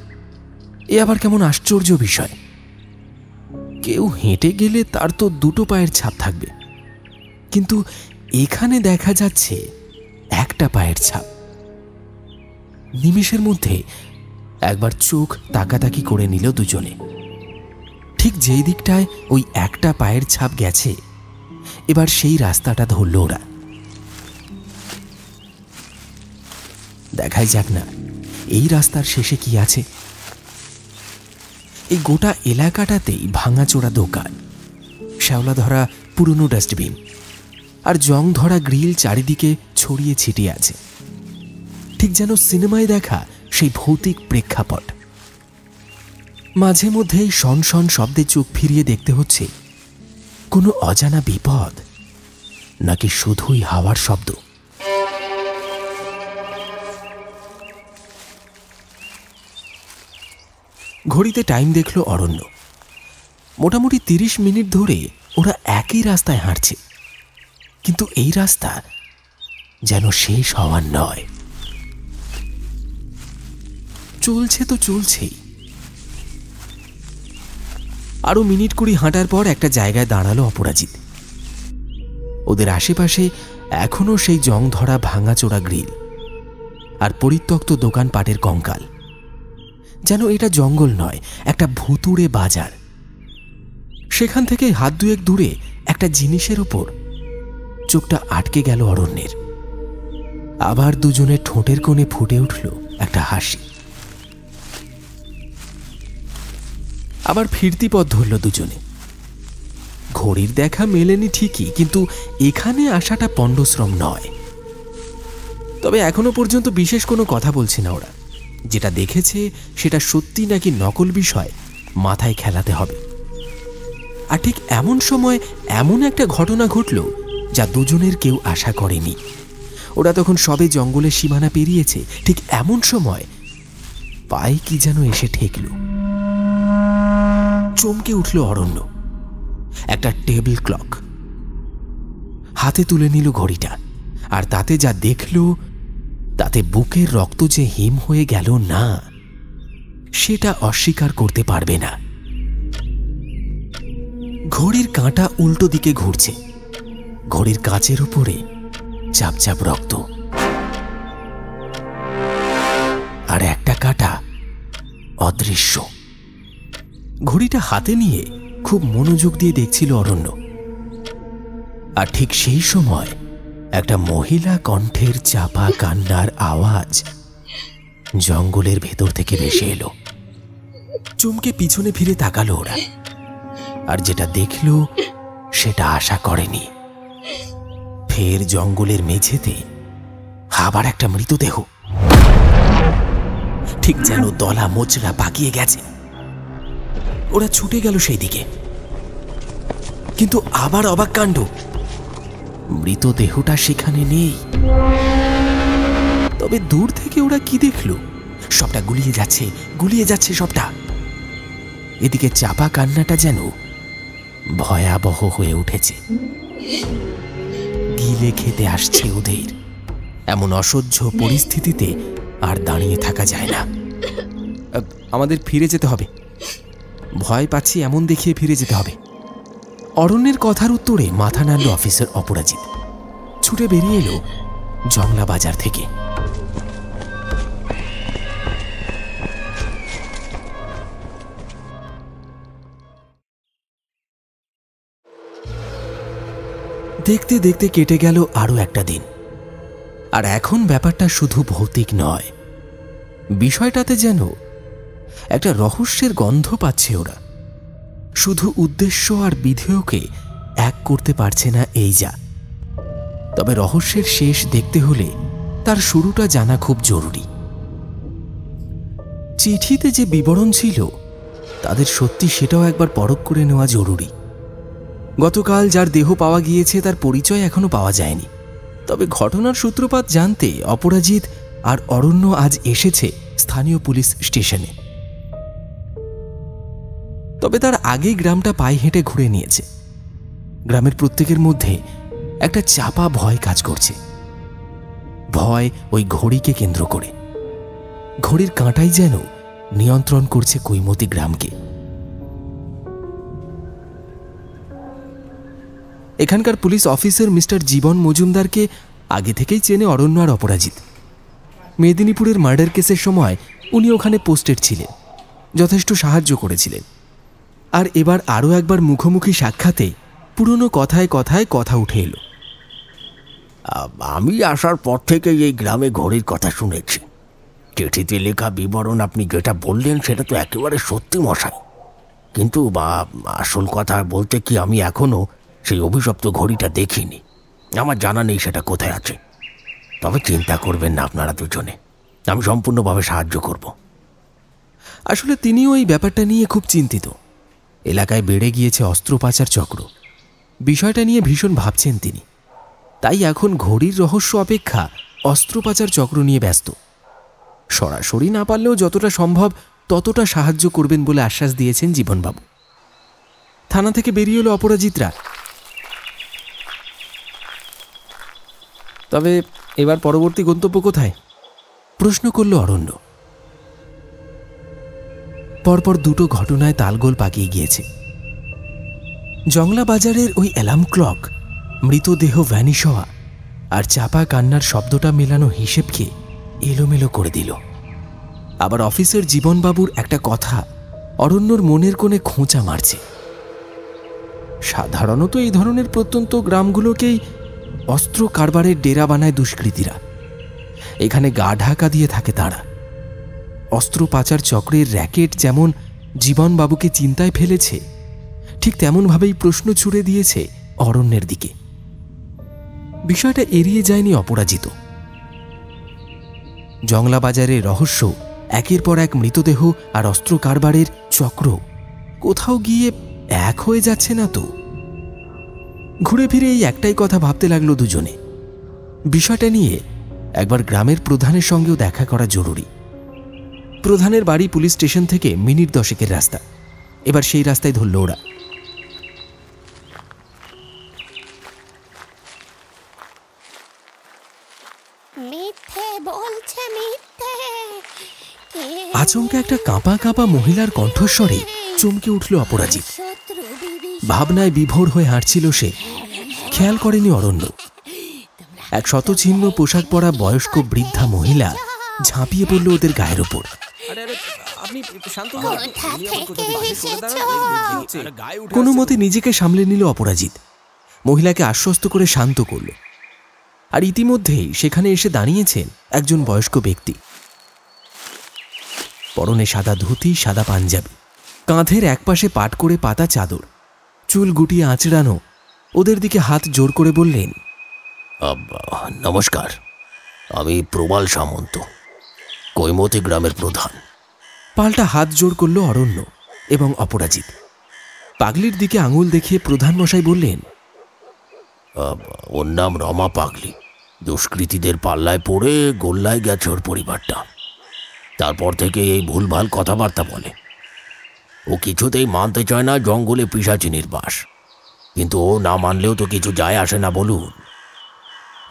এ আবার কেমন আশ্চর্য বিষয়! কেউ হেঁটে গেলে তার তো 2টো পায়ের ছাপ থাকবে, কিন্তু এখানে দেখা যাচ্ছে একটা পায়ের ছাপ। নিমেষের মধ্যে একবার চোখ তাকাতাকি করে নিল দুজনে। ঠিক যেই দিকটায় ওই একটা পায়ের ছাপ গেছে, এবার সেই রাস্তাটা ধরল ওরা। দেখাই যাক না এই রাস্তার শেষে কি আছে। এই গোটা এলাকাটাতেই ভাঙাচোরা দোকান, শ্যাওলা ধরা পুরনো ডাস্টবিন আর জং ধরা গ্রিল চারিদিকে ছড়িয়ে ছিটিয়ে আছে। ঠিক যেন সিনেমায় দেখা সেই ভৌতিক প্রেক্ষাপট। মাঝে মধ্যেই শন শন শব্দে চোখ ফিরিয়ে দেখতে হচ্ছে কোনো অজানা বিপদ, নাকি শুধুই হাওয়ার শব্দ। ঘড়িতে টাইম দেখল অরণ্য। মোটামুটি 30 মিনিট ধরে ওরা একই রাস্তায় হাঁটছে, কিন্তু এই রাস্তা যেন শেষ হওয়ার নয়। চলছে তো চলছেই। আরো মিনিট 20 হাঁটার পর একটা জায়গায় দাঁড়ালো অপরাজিত। ওদের আশেপাশে এখনো সেই জং ধরা ভাঙাচোরা গ্রিল আর পরিত্যক্ত দোকানপাটের কঙ্কাল। যেন এটা জঙ্গল নয়, একটা ভুতুড়ে বাজার। সেখান থেকে হাত 2 দূরে একটা জিনিসের উপর চোখটা আটকে গেল অরণ্যের। আবার দুজনের ঠোঁটের কোণে ফুটে উঠল একটা হাসি। আবার ফিরতি পথ ধরল দুজনে। ঘড়ির দেখা মেলেনি ঠিকই, কিন্তু এখানে আসাটা পণ্ডশ্রম নয়। তবে এখনো পর্যন্ত বিশেষ কোনো কথা বলছে না ওরা। যেটা দেখেছে সেটা সত্যি নাকি নকল বিষয় মাথায় খেলাতে হবে। আর ঠিক এমন সময় এমন একটা ঘটনা ঘটল যা দুজনের কেউ আশা করেনি। ওরা তখন সবে জঙ্গলের সীমানা পেরিয়েছে। ঠিক এমন সময় পায়ে কি যেন এসে ঠেকল। চমকে উঠল অরণ্য। একটা টেবিল ক্লক। হাতে তুলে নিল ঘড়িটা, আর তাতে যা দেখল তাতে বুকের রক্ত যে হিম হয়ে গেল না, সেটা অস্বীকার করতে পারবে না। ঘড়ির কাঁটা উল্টো দিকে ঘুরছে, ঘড়ির কাঁচের উপরে চাপ চাপ রক্ত, আর একটা কাঁটা অদৃশ্য। ঘড়িটা হাতে নিয়ে খুব মনোযোগ দিয়ে দেখছিল অরণ্য। আর ঠিক সেই সময় একটা মহিলা কণ্ঠের চাপা কান্নার আওয়াজ জঙ্গলের ভেতর থেকে ভেসে এলো। চমকে পিছনে ফিরে তাকালো ওরা, আর যেটা দেখল সেটা আশা করেনি। ফের জঙ্গলের মেঝেতে আবার একটা মৃতদেহ, ঠিক যেন দলা মোচড়া পাকিয়ে গেছে। ওরা ছুটে গেল সেই দিকে, কিন্তু আবার অবাক কাণ্ড, মৃতদেহটা সেখানে নেই। তবে দূর থেকে ওরা কি দেখল? সবটা গুলিয়ে যাচ্ছে, গুলিয়ে যাচ্ছে সবটা। এদিকে চাপা কান্নাটা যেন ভয়াবহ হয়ে উঠেছে। গিলে খেতে আসছে ওদের। এমন অসহ্য পরিস্থিতিতে আর দাঁড়িয়ে থাকা যায় না। আমাদের ফিরে যেতে হবে, ভয় পাচ্ছি এমন দেখিয়ে ফিরে যেতে হবে। অরণ্যের কথার উত্তরে মাথা নাড়ল অফিসার অপরাজিত। ছুটে বেরিয়ে এলো জংলা বাজার থেকে। দেখতে দেখতে কেটে গেল আরো একটা দিন। আর এখন ব্যাপারটা শুধু ভৌতিক নয়, বিষয়টাতে যেন একটা রহস্যের গন্ধ পাচ্ছে ওরা। শুধু উদ্দেশ্য আর বিধেয়কে এক করতে পারছে না এই যা। তবে রহস্যের শেষ দেখতে হলে তার শুরুটা জানা খুব জরুরি। চিঠিতে যে বিবরণ ছিল তাদের সত্যি সেটাও একবার পরখ করে নেওয়া জরুরি। গতকাল যার দেহ পাওয়া গিয়েছে তার পরিচয় এখনো পাওয়া যায়নি। তবে ঘটনার সূত্রপাত জানতে অপরাজিত আর অরণ্য আজ এসেছে স্থানীয় পুলিশ স্টেশনে। তবে তার আগেই গ্রামটা পায়ে হেঁটে ঘুরে নিয়েছে। গ্রামের প্রত্যেকের মধ্যে একটা চাপা ভয় কাজ করছে। ভয় ওই ঘড়িকে কেন্দ্র করে। ঘড়ির কাঁটাই যেন নিয়ন্ত্রণ করছে কৈমতি গ্রামকে। এখানকার পুলিশ অফিসার মিস্টার জীবন মজুমদারকে আগে থেকেই চেনে অরণ্য আর অপরাজিত। মেদিনীপুরের মার্ডার কেসের সময় উনি ওখানে পোস্টেড ছিলেন, যথেষ্ট সাহায্য করেছিলেন। আর এবার আরও একবার মুখোমুখি সাক্ষাতে পুরনো কথায় কথায় কথা উঠে এলো। আমি আসার পর থেকে এই গ্রামে ঘড়ির কথা শুনেছি। চিঠিতে লেখা বিবরণ আপনি যেটা বললেন সেটা তো একেবারে সত্যি মশাই। কিন্তু আসল কথা বলতে কি, আমি এখনো সেই অভিশপ্ত ঘড়িটা দেখিনি। আমার জানা নেই সেটা কোথায় আছে। তবে চিন্তা করবেন না আপনারা দুজনে, আমি সম্পূর্ণভাবে সাহায্য করব। আসলে তিনিও এই ব্যাপারটা নিয়ে খুব চিন্তিত। এলাকায় বেড়ে গিয়েছে অস্ত্র পাচার চক্র। বিষয়টা নিয়ে ভীষণ ভাবছেন তিনি। তাই এখন ঘড়ির রহস্য অপেক্ষা অস্ত্র পাচার চক্র নিয়ে ব্যস্ত। সরাসরি না পারলেও যতটা সম্ভব ততটা সাহায্য করবেন বলে আশ্বাস দিয়েছেন জীবনবাবু। থানা থেকে বেরিয়ে এলো অপরাজিতরা। তবে এবার পরবর্তী গন্তব্য কোথায়? প্রশ্ন করল অরণ্য। পরপর দুটো ঘটনায় তালগোল পাকিয়ে গিয়েছে। জংলা বাজারের ওই অ্যালার্ম ক্লক, মৃতদেহ ভ্যানিশ হওয়া আর চাপা কান্নার শব্দটা মেলানো হিসেবকে এলোমেলো করে দিল। আবার অফিসার জীবনবাবুর একটা কথা অরণ্যর মনের কোণে খোঁচা মারছে। সাধারণত এই ধরনের প্রত্যন্ত গ্রামগুলোকেই অস্ত্র কারবারের ডেরা বানায় দুষ্কৃতীরা। এখানে গা ঢাকা দিয়ে থাকে তারা। অস্ত্র পাচার চক্রের র্যাকেট যেমন জীবনবাবুকে চিন্তায় ফেলেছে, ঠিক তেমনভাবেই প্রশ্ন ছুড়ে দিয়েছে অরণ্যের দিকে। বিষয়টা এড়িয়ে যায়নি অপরাজিত। জংলা বাজারের রহস্য, একের পর এক মৃতদেহ আর অস্ত্র কারবারের চক্র কোথাও গিয়ে এক হয়ে যাচ্ছে না তো? ঘুরে ফিরে এই একটাই কথা ভাবতে লাগলো দুজনে। বিষয়টা নিয়ে একবার গ্রামের প্রধানের সঙ্গেও দেখা করা জরুরি। প্রধানের বাড়ি পুলিশ স্টেশন থেকে মিনিট 10-এর রাস্তা। এবার সেই রাস্তায় ধরল ওরা। মিথ্যে বল আচমকা একটা কাঁপা কাঁপা মহিলার কণ্ঠস্বরে চমকে উঠল অপরাজিত। ভাবনায় বিভোর হয়ে হাঁটছিল সে। খেয়াল করেনি অরণ্য। এক শতছিন্ন পোশাক পরা বয়স্ক বৃদ্ধা মহিলা ঝাঁপিয়ে পড়ল ওদের গায়ের ওপর। কোনো মতে নিজেকে সামলে নিল অপরাজিত। মহিলাকে আশ্বস্ত করে শান্ত করল। আর ইতিমধ্যেই সেখানে এসে দাঁড়িয়েছেন একজন বয়স্ক ব্যক্তি। পরনে সাদা ধুতি, সাদা পাঞ্জাবি, কাঁধের একপাশে পাট করে পাতা চাদর, চুল গুটিয়ে আঁচড়ানো। ওদের দিকে হাত জোর করে বললেন, নমস্কার, আমি প্রবাল সামন্ত, কৈমতি গ্রামের প্রধান। পাল্টা হাত জোর করল অরণ্য এবং অপরাজিত। পাগলির দিকে আঙুল দেখিয়ে প্রধান মশাই বললেন, ওর নাম রমা পাগলি। দুষ্কৃতীদের পাল্লায় পড়ে গোল্লায় গেছে ওর পরিবারটা। তারপর থেকে এই ভুলভাল কথাবার্তা বলে। ও কিছুতেই মানতে চায় না জঙ্গলে পিশাচিনীর বাস। কিন্তু ও না মানলেও তো কিছু যায় আসে না বলুন।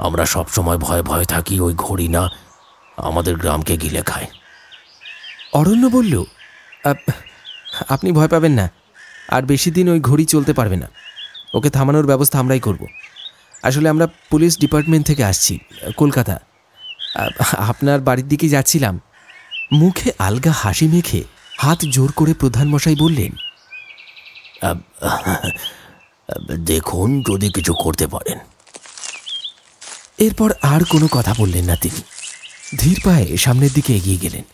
আমরা সবসময় ভয়ে ভয়ে থাকি ওই ঘড়ি না আমাদের গ্রামকে গিলে খায়। অরণ্য বলল, আপনি ভয় পাবেন না, আর বেশি দিন ওই ঘড়ি চলতে পারবে না। ওকে থামানোর ব্যবস্থা আমরাই করব। আসলে আমরা পুলিশ ডিপার্টমেন্ট থেকে আসছি, কলকাতা। আপনার বাড়ির দিকে যাচ্ছিলাম। মুখে আলগা হাসি মেখে হাত জোর করে প্রধানমশাই বললেন, দেখুন যদি কিছু করতে পারেন। এরপর আর কোনো কথা বললেন না তিনি। ধীর পায়ে সামনের দিকে এগিয়ে গেলেন।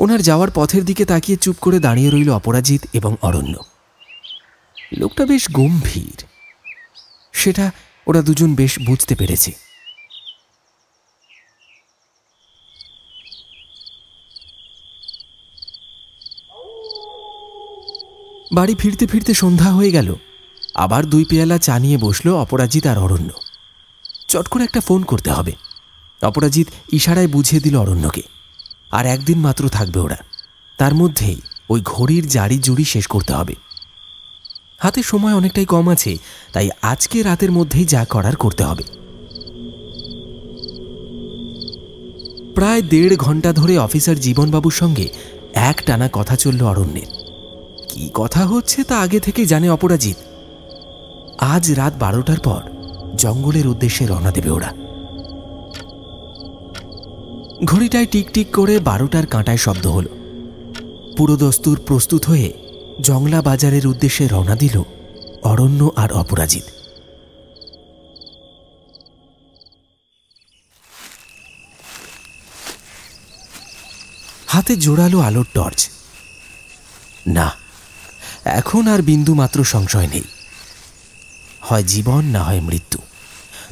ওনার যাওয়ার পথের দিকে তাকিয়ে চুপ করে দাঁড়িয়ে রইল অপরাজিত এবং অরণ্য। লোকটা বেশ গম্ভীর, সেটা ওরা দুজন বেশ বুঝতে পেরেছে। বাড়ি ফিরতে ফিরতে সন্ধ্যা হয়ে গেল। আবার 2 পেয়ালা চা নিয়ে বসলো অপরাজিত আর অরণ্য। চট করে একটা ফোন করতে হবে। অপরাজিত ইশারায় বুঝিয়ে দিল অরণ্যকে, আর একদিন মাত্র থাকবে ওরা। তার মধ্যেই ওই ঘড়ির জারি জুড়ি শেষ করতে হবে। হাতে সময় অনেকটাই কম আছে, তাই আজকে রাতের মধ্যেই যা করার করতে হবে। প্রায় 1.5 ঘন্টা ধরে অফিসার জীবনবাবুর সঙ্গে এক টানা কথা চলল অরণ্যের। কি কথা হচ্ছে তা আগে থেকে জানে অপরাজিত। আজ রাত 12টার পর জঙ্গলের উদ্দেশ্যে রওনা দেবে ওরা। ঘড়িটায় টিকটিক করে 12টার কাঁটায় শব্দ হলো। পুরো দস্তুর প্রস্তুত হয়ে জংলা বাজারের উদ্দেশ্যে রওনা দিল অরণ্য আর অপরাজিত। হাতে জোরালো আলোর টর্চ। না, এখন আর বিন্দু মাত্র সংশয় নেই। হয় জীবন, না হয় মৃত্যু।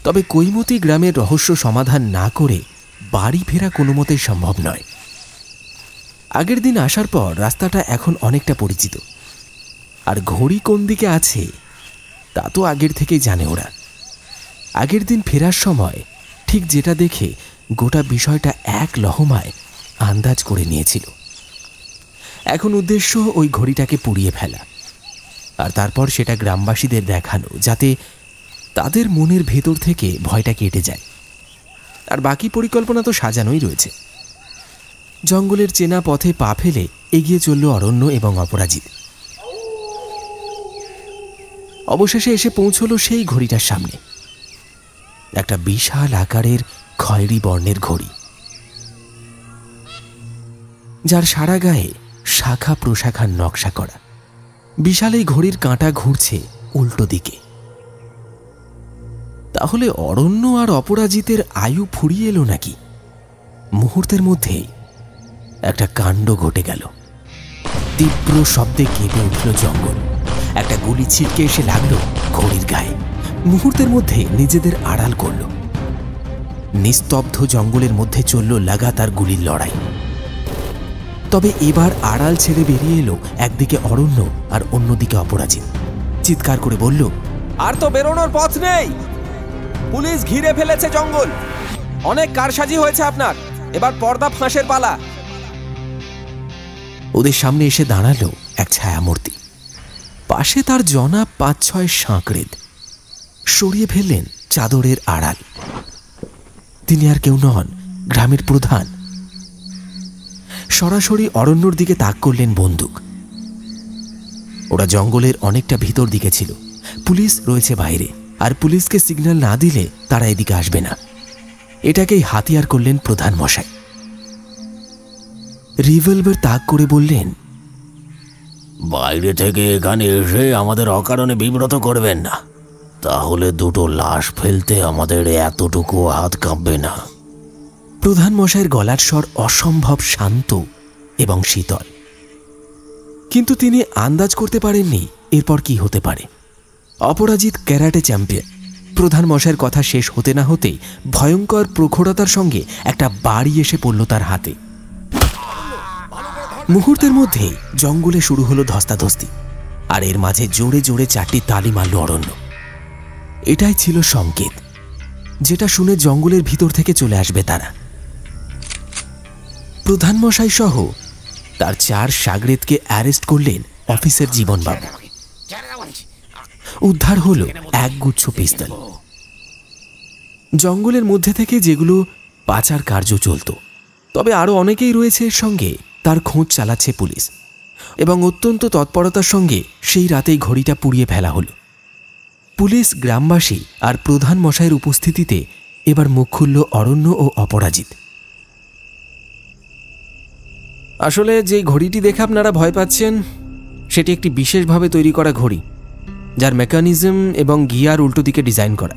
তবে কৈমতি গ্রামের রহস্য সমাধান না করে বাড়ি ফেরা কোনো মতেই সম্ভব নয়। আগের দিন আসার পর রাস্তাটা এখন অনেকটা পরিচিত, আর ঘড়ি কোন দিকে আছে তা তো আগের থেকেই জানে ওরা। আগের দিন ফেরার সময় ঠিক যেটা দেখে গোটা বিষয়টা এক লহমায় আন্দাজ করে নিয়েছিল। এখন উদ্দেশ্য ওই ঘড়িটাকে পুড়িয়ে ফেলা, আর তারপর সেটা গ্রামবাসীদের দেখানো, যাতে তাদের মনের ভেতর থেকে ভয়টা কেটে যায়। আর বাকি পরিকল্পনা তো সাজানোই রয়েছে। জঙ্গলের চেনা পথে পা ফেলে এগিয়ে চলল অরণ্য এবং অপরাজিত। অবশেষে এসে পৌঁছল সেই ঘড়িটার সামনে। একটা বিশাল আকারের খয়েরি বর্ণের ঘড়ি, যার সারা গায়ে শাখা প্রশাখার নকশা করা। বিশাল এই ঘড়ির কাঁটা ঘুরছে উল্টো দিকে। তাহলে অরণ্য আর অপরাজিতের আয়ু ফুরিয়ে এলো নাকি? মুহূর্তের মধ্যেই একটা কাণ্ড ঘটে গেল। তীব্র শব্দে কেঁপে উঠল জঙ্গল। একটা গুলি ছিটকে এসে লাগলো ঘড়ির গায়ে। মুহূর্তের মধ্যে নিজেদের আড়াল করল। নিস্তব্ধ জঙ্গলের মধ্যে চলল লাগাতার গুলির লড়াই। তবে এবার আড়াল ছেড়ে বেরিয়ে এলো একদিকে অরণ্য আর অন্যদিকে অপরাজিত। চিৎকার করে বলল, আর তো বেরোনোর পথ নেই। পুলিশ ঘিরে ফেলেছে জঙ্গল। অনেক কারসাজি হয়েছে আপনার, এবার পর্দা ফাঁসের পালা। ওদের সামনে এসে দাঁড়ালো এক ছায়ামূর্তি। পাশে তার জনা 5-6 সাঁকড়েদ। সরিয়ে ফেললেন চাদরের আড়াল। তিনি আর কেউ নন, গ্রামের প্রধান। সরাসরি অরণ্যর দিকে তাক করলেন বন্দুক। ওরা জঙ্গলের অনেকটা ভিতর দিকে ছিল, পুলিশ রয়েছে বাইরে, আর পুলিশকে সিগন্যাল না দিলে তারা এদিকে আসবে না। এটাকেই হাতিয়ার করলেন প্রধান মশাই। রিভলভার তাক করে বললেন, বাইরে থেকে এখানে এসে আমাদের অকারণে বিব্রত করবেন না, তাহলে দুটো লাশ ফেলতে আমাদের এতটুকু হাত কাঁপবে না। প্রধান মশাইয়ের গলার স্বর অসম্ভব শান্ত এবং শীতল, কিন্তু তিনি আন্দাজ করতে পারেননি এরপর কি হতে পারে। অপরাজিত ক্যারাটে চ্যাম্পিয়ন। প্রধান মশাইয়ের কথা শেষ হতে না হতেই ভয়ঙ্কর প্রখরতার সঙ্গে একটা বাড়ি এসে পড়ল তার হাতে। মুহূর্তের মধ্যেই জঙ্গলে শুরু হলো ধস্তাধস্তি, আর এর মাঝে জোরে জোরে 4টি তালি মারল অরণ্য। এটাই ছিল সংকেত, যেটা শুনে জঙ্গলের ভিতর থেকে চলে আসবে তারা। প্রধান মশাই সহ তার 4 শাগরেদকে অ্যারেস্ট করলেন অফিসার জীবনবাবু। উদ্ধার হলো একগুচ্ছ পিস্তল। জঙ্গলের মধ্যে থেকে যেগুলো পাচার কার্য চলত, তবে আরও অনেকেই রয়েছে এর সঙ্গে, তার খোঁজ চালাচ্ছে পুলিশ, এবং অত্যন্ত তৎপরতার সঙ্গে সেই রাতেই ঘড়িটা পুড়িয়ে ফেলা হলো। পুলিশ, গ্রামবাসী আর প্রধান মশাইয়ের উপস্থিতিতে এবার মুখ খুলল অরণ্য ও অপরাজিত। আসলে যে ঘড়িটি দেখে আপনারা ভয় পাচ্ছেন, সেটি একটি বিশেষভাবে তৈরি করা ঘড়ি, যার মেকানিজম এবং গিয়ার উল্টো দিকে ডিজাইন করা।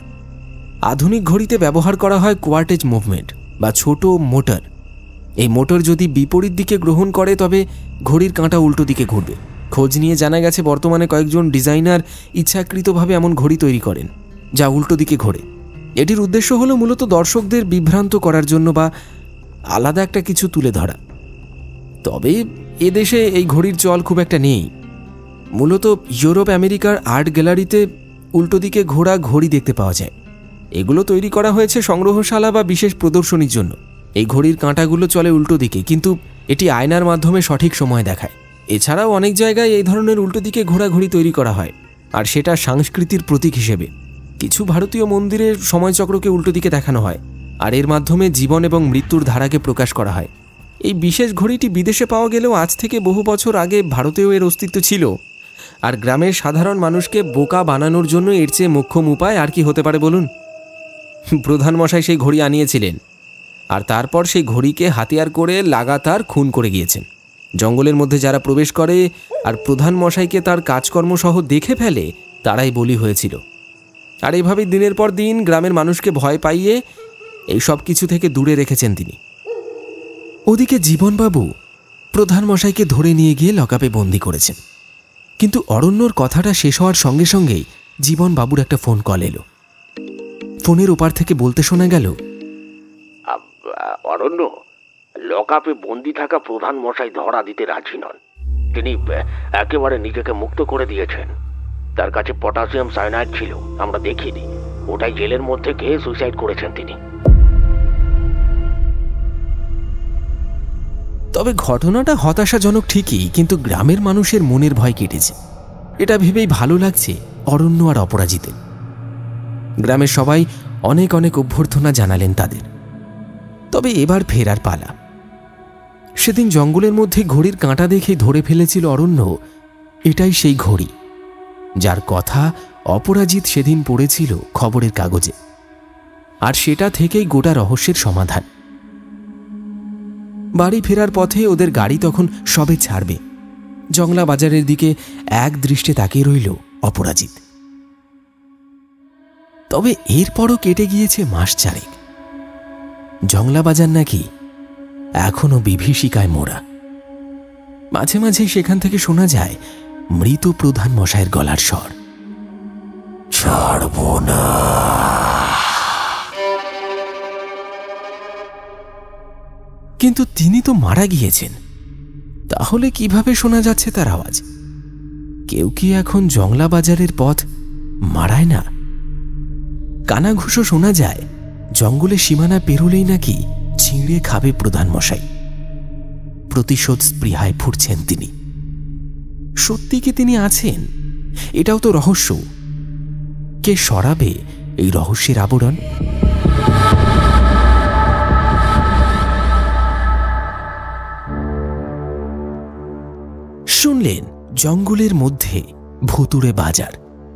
আধুনিক ঘড়িতে ব্যবহার করা হয় কোয়ার্টেজ মুভমেন্ট বা ছোট মোটর। এই মোটর যদি বিপরীত দিকে গ্রহণ করে তবে ঘড়ির কাঁটা উল্টো দিকে ঘুরবে। খোঁজ নিয়ে জানা গেছে বর্তমানে কয়েকজন ডিজাইনার ইচ্ছাকৃতভাবে এমন ঘড়ি তৈরি করেন যা উল্টো দিকে ঘোরে। এটির উদ্দেশ্য হলো মূলত দর্শকদের বিভ্রান্ত করার জন্য বা আলাদা একটা কিছু তুলে ধরা। তবে এদেশে এই ঘড়ির চল খুব একটা নেই। মূলত ইউরোপ, আমেরিকার আর্ট গ্যালারিতে উল্টো দিকে ঘোরা ঘড়ি দেখতে পাওয়া যায়। এগুলো তৈরি করা হয়েছে সংগ্রহশালা বা বিশেষ প্রদর্শনীর জন্য। এই ঘড়ির কাঁটাগুলো চলে উল্টো দিকে, কিন্তু এটি আয়নার মাধ্যমে সঠিক সময় দেখায়। এছাড়াও অনেক জায়গায় এই ধরনের উল্টো দিকে ঘোরা ঘড়ি তৈরি করা হয়, আর সেটা সংস্কৃতির প্রতীক হিসেবে। কিছু ভারতীয় মন্দিরের সময়চক্রকে উল্টো দিকে দেখানো হয়, আর এর মাধ্যমে জীবন এবং মৃত্যুর ধারাকে প্রকাশ করা হয়। এই বিশেষ ঘড়িটি বিদেশে পাওয়া গেলেও আজ থেকে বহু বছর আগে ভারতেও এর অস্তিত্ব ছিল। আর গ্রামের সাধারণ মানুষকে বোকা বানানোর জন্য এর চেয়ে মোক্ষম উপায় আর কি হতে পারে বলুন? প্রধান মশাই সেই ঘড়ি আনিয়েছিলেন, আর তারপর সেই ঘড়িকে হাতিয়ার করে লাগাতার খুন করে গিয়েছেন। জঙ্গলের মধ্যে যারা প্রবেশ করে আর প্রধান মশাইকে তার কাজকর্ম সহ দেখে ফেলে, তারাই বলি হয়েছিল। আর এভাবেই দিনের পর দিন গ্রামের মানুষকে ভয় পাইয়ে এই সব কিছু থেকে দূরে রেখেছেন তিনি। ওদিকে জীবনবাবু প্রধান মশাইকে ধরে নিয়ে গিয়ে লকআপে বন্দি করেছেন। কিন্তু অরণ্যর কথাটা শেষ হওয়ার সঙ্গে সঙ্গেই জীবনবাবুর একটা ফোন কল এলো। ফোনের ওপার থেকে বলতে শোনা গেল, অরণ্য, লকআপে বন্দি থাকা প্রধান মশাই ধরা দিতে রাজি নন। তিনি একেবারে নিজেকে মুক্ত করে দিয়েছেন। তার কাছে পটাশিয়াম সায়ানাইড ছিল, আমরা দেখিনি। ওটাই জেলের মধ্যে খেয়ে সুইসাইড করেছেন তিনি। তবে ঘটনাটা হতাশাজনক ঠিকই, কিন্তু গ্রামের মানুষের মনের ভয় কেটেছে। এটা ভেবেই ভালো লাগছে অরণ্য আর অপরাজিতে। গ্রামের সবাই অনেক অনেক অভ্যর্থনা জানালেন তাদের। তবে এবার ফেরার পালা। সেদিন জঙ্গলের মধ্যে ঘড়ির কাঁটা দেখে ধরে ফেলেছিল অরণ্য এটাই সেই ঘড়ি, যার কথা অপরাজিত সেদিন পড়েছিল খবরের কাগজে। আর সেটা থেকেই গোটা রহস্যের সমাধান। বাড়ি ফেরার পথে ওদের গাড়ি তখন সবে ছাড়বে। জংলা বাজারের দিকে এক দৃষ্টে তাকিয়ে রইল অপরাজিত। তবে এরপরও কেটে গিয়েছে মাস 4। জংলা বাজার নাকি এখনো বিভীষিকায় মোড়া। মাঝে মাঝে সেখান থেকে শোনা যায় মৃত প্রধান মশাইয়ের গলার স্বর, ছাড়ব না। কিন্তু তিনি তো মারা গিয়েছেন, তাহলে কিভাবে শোনা যাচ্ছে তার আওয়াজ? কেউ কি এখন জংলা বাজারের পথ মারায় না? কানাঘুষো শোনা যায় জঙ্গলের সীমানা পেরোলেই নাকি ছিঁড়ে খাবে প্রধান মশাই। প্রতিশোধ স্পৃহায় ফুটছেন তিনি। সত্যি কি তিনি আছেন? এটাও তো রহস্য। কে সরাবে এই রহস্যের আবরণ? শুনলেন জঙ্গলের মধ্যে ভুতুড়ে বাজার।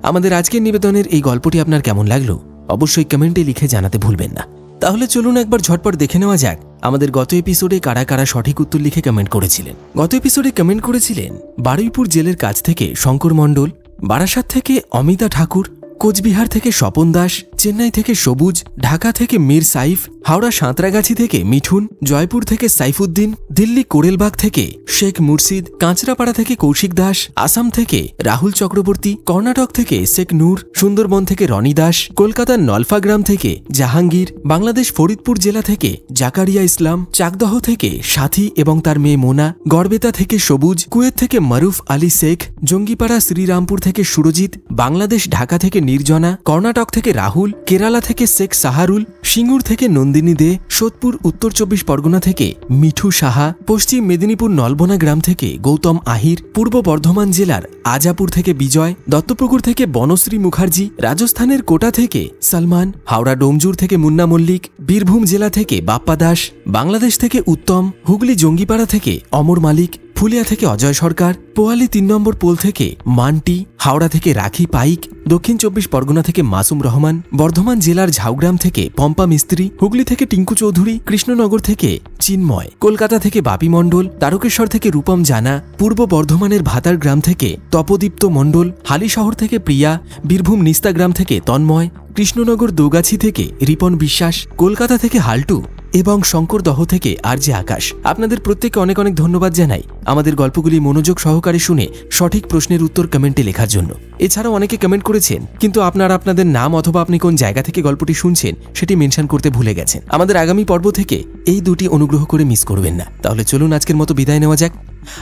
আমাদের আজকের নিবেদনের এই গল্পটি আপনার কেমন লাগলো অবশ্যই কমেন্টে লিখে জানাতে ভুলবেন না। তাহলে চলুন একবার ঝটপট দেখে নেওয়া যাক আমাদের গত এপিসোডে কারা কারা সঠিক উত্তর লিখে কমেন্ট করেছিলেন। গত এপিসোডে কমেন্ট করেছিলেন বারুইপুর জেলের কাছ থেকে শঙ্কর মণ্ডল, বারাসাত থেকে অমিতা ঠাকুর, কোচবিহার থেকে স্বপন দাস, চেন্নাই থেকে সবুজ, ঢাকা থেকে মীর সাইফ, হাওড়া সাঁতরাগাছি থেকে মিঠুন, জয়পুর থেকে সাইফুদ্দিন, দিল্লি কোরেলবাগ থেকে শেখ মুর্শিদ, কাঁচরাপাড়া থেকে কৌশিক দাস, আসাম থেকে রাহুল চক্রবর্তী, কর্ণাটক থেকে শেখ নূর, সুন্দরবন থেকে রনি দাস, কলকাতার নলফাগ্রাম থেকে জাহাঙ্গীর, বাংলাদেশ ফরিদপুর জেলা থেকে জাকারিয়া ইসলাম, চাকদহ থেকে সাথী এবং তার মেয়ে মোনা, গড়বেতা থেকে সবুজ, কুয়েত থেকে মারুফ আলী শেখ, জঙ্গিপাড়া শ্রীরামপুর থেকে সুরজিৎ, বাংলাদেশ ঢাকা থেকে নির্জনা, কর্ণাটক থেকে রাহুল, কেরালা থেকে শেখ সাহারুল, সিঙ্গুর থেকে নন্দিনী দে, সোদপুর উত্তর 24 পরগনা থেকে মিঠু সাহা, পশ্চিম মেদিনীপুর নলবনা গ্রাম থেকে গৌতম আহির, পূর্ব বর্ধমান জেলার আজাপুর থেকে বিজয়, দত্তপুকুর থেকে বনশ্রী মুখার্জি, রাজস্থানের কোটা থেকে সালমান, হাওড়া ডোমজুর থেকে মুন্না মল্লিক, বীরভূম জেলা থেকে বাপ্পা দাস, বাংলাদেশ থেকে উত্তম, হুগলি জঙ্গিপাড়া থেকে অমর মালিক, ফুলিয়া থেকে অজয় সরকার, পোয়ালি 3 নম্বর পোল থেকে মান্টি, হাওড়া থেকে রাখি পাইক, দক্ষিণ 24 পরগনা থেকে মাসুম রহমান, বর্ধমান জেলার ঝাউগ্রাম থেকে পম্পা মিস্ত্রি, হুগলি থেকে টিঙ্কু চৌধুরী, কৃষ্ণনগর থেকে চিন্ময়, কলকাতা থেকে বাপি মণ্ডল, তারকেশ্বর থেকে রূপম জানা, পূর্ব বর্ধমানের ভাতার গ্রাম থেকে তপদীপ্ত মণ্ডল, হালিশহর থেকে প্রিয়া, বীরভূম নিস্তা গ্রাম থেকে তন্ময়, কৃষ্ণনগর দোগাছি থেকে রিপন বিশ্বাস, কলকাতা থেকে হাল্টু এবং শঙ্করদহ থেকে আরজে আকাশ। আপনাদের প্রত্যেককে অনেক অনেক ধন্যবাদ জানাই আমাদের গল্পগুলি মনোযোগ সহকারে শুনে সঠিক প্রশ্নের উত্তর কমেন্টে লেখার জন্য। এছাড়াও অনেকে কমেন্ট করেছেন কিন্তু আপনারা আপনাদের নাম অথবা আপনি কোন জায়গা থেকে গল্পটি শুনছেন সেটি মেনশন করতে ভুলে গেছেন। আমাদের আগামী পর্ব থেকে এই দুটি অনুগ্রহ করে মিস করবেন না। তাহলে চলুন আজকের মতো বিদায় নেওয়া যাক।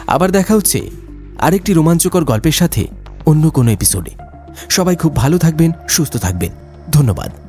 আবার দেখা হচ্ছে আরেকটি রোমাঞ্চকর গল্পের সাথে অন্য কোনো এপিসোডে। সবাই খুব ভালো থাকবেন, সুস্থ থাকবেন। ধন্যবাদ।